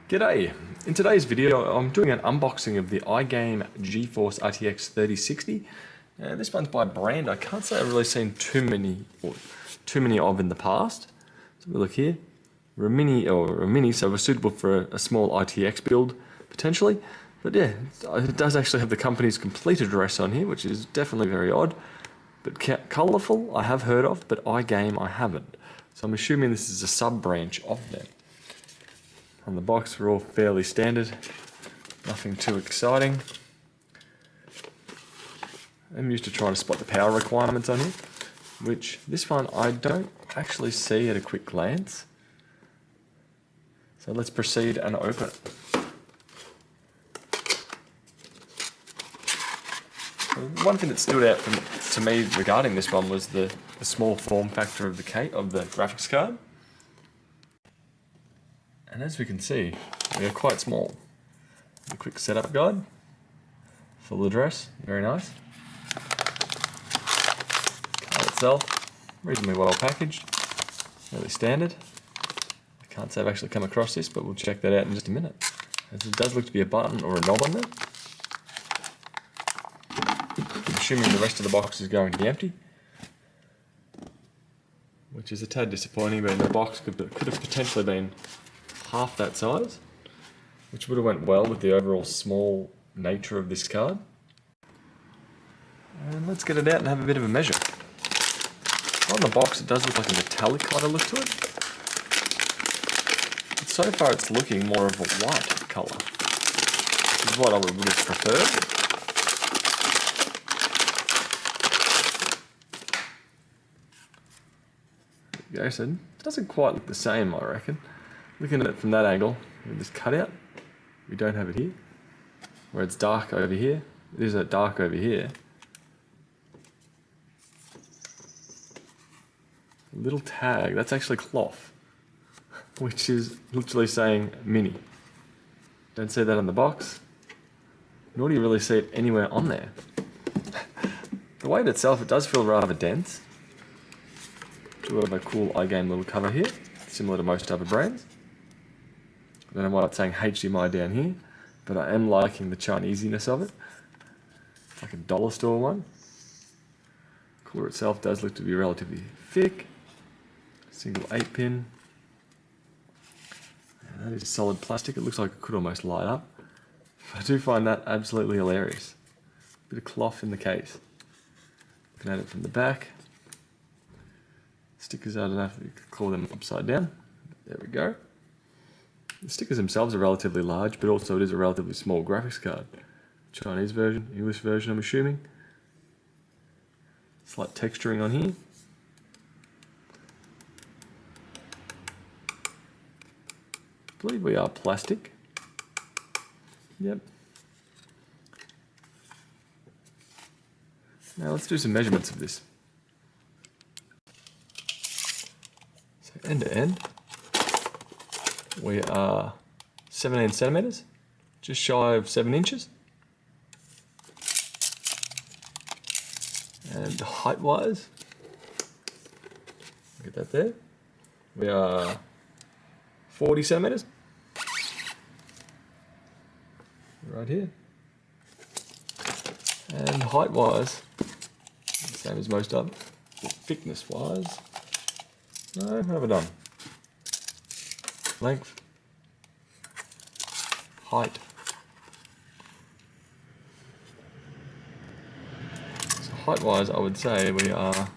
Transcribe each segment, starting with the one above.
G'day! In today's video I'm doing an unboxing of the iGame GeForce RTX 3060. This one's by a brand I can't say I've really seen too many of in the past. So we look here. We're a mini, so we're suitable for a small RTX build potentially. But yeah, it does actually have the company's complete address on here, which is definitely very odd. But colourful I have heard of, but iGame I haven't. So I'm assuming this is a sub-branch of them. On the box we're all fairly standard, nothing too exciting. I'm used to trying to spot the power requirements on here, which this one I don't actually see at a quick glance. So let's proceed and open it. One thing that stood out to me regarding this one was the small form factor of the graphics card. And as we can see, they are quite small. A quick setup guide, full address, very nice. Card itself, reasonably well packaged, fairly standard. I can't say I've actually come across this, but we'll check that out in just a minute. As it does look to be a button or a knob on there. I'm assuming the rest of the box is going to be empty, which is a tad disappointing, but the box could have potentially been half that size, which would have went well with the overall small nature of this card. And let's get it out and have a bit of a measure. On the box it does look like a metallic kind of look to it. But so far it's looking more of a white colour, which is what I would have preferred. There you go, so it doesn't quite look the same, I reckon. Looking at it from that angle, with this cutout, we don't have it here. Where it's dark over here, it is dark over here. A little tag, that's actually cloth, which is literally saying mini. Don't see that on the box, nor do you really see it anywhere on there. The weight itself, it does feel rather dense. Do have a cool iGame little cover here, similar to most other brands. I don't know why it's saying HDMI down here, but I am liking the Chinesiness of it. It's like a dollar store one. Cooler itself does look to be relatively thick. Single 8-pin. And that is solid plastic. It looks like it could almost light up. I do find that absolutely hilarious. Bit of cloth in the case. Looking at it from the back. Stickers, I don't know if you could call them upside down. There we go. The stickers themselves are relatively large, but also it is a relatively small graphics card. Chinese version, English version I'm assuming. Slight texturing on here. I believe we are plastic. Yep. Now let's do some measurements of this. So end to end, we are 17 centimeters, just shy of 7 inches. And height wise, look at that there, we are 40 centimeters. Right here. And height wise, same as most of them. Thickness wise, no, what have I done? Length, height. So height wise I would say we are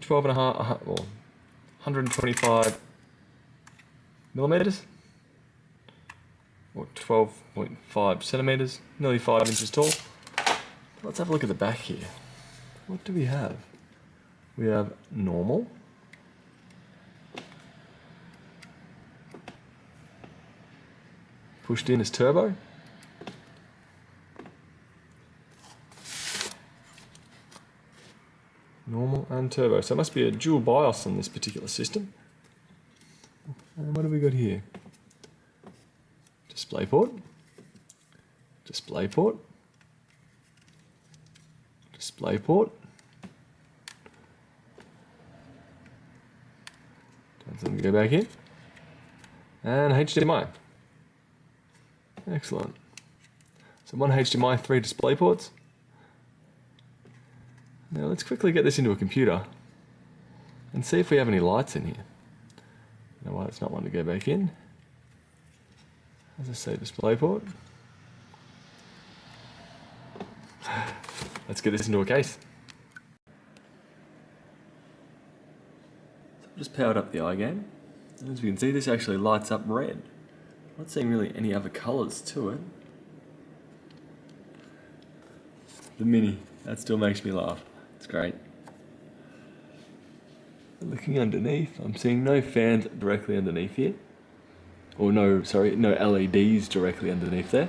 12 and a half, or 125 millimeters, or 12.5 centimeters, nearly 5 inches tall. Let's have a look at the back here. What do we have? We have normal, pushed in as turbo, normal and turbo. So it must be a dual BIOS on this particular system. And what have we got here? DisplayPort, DisplayPort, DisplayPort. Let me go back in. and HDMI. Excellent. So one HDMI, 3 display ports. Now let's quickly get this into a computer and see if we have any lights in here. You know why it's not wanting to go back in. As I say, display port. Let's get this into a case. So I've just powered up the iGame. And as we can see, this actually lights up red. Not seeing really any other colours to it. The Mini, that still makes me laugh. It's great. Looking underneath, I'm seeing no fans directly underneath here. Or no LEDs directly underneath there.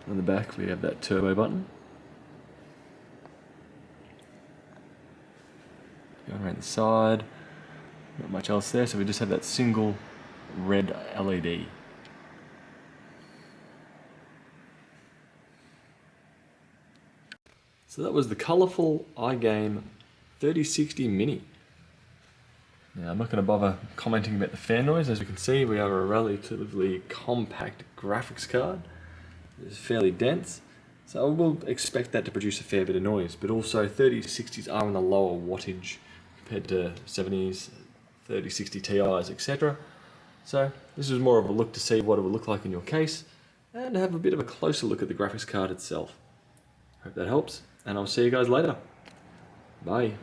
On the back we have that turbo button. Going around the side, not much else there, so we just have that single red LED. So that was the colourful iGame 3060 Mini. Now I'm not going to bother commenting about the fan noise. As you can see, we have a relatively compact graphics card. It's fairly dense, so I will expect that to produce a fair bit of noise, but also 3060s are in the lower wattage compared to 70s, 3060 Ti's, etc. So this is more of a look to see what it would look like in your case, and have a bit of a closer look at the graphics card itself. Hope that helps, and I'll see you guys later. Bye.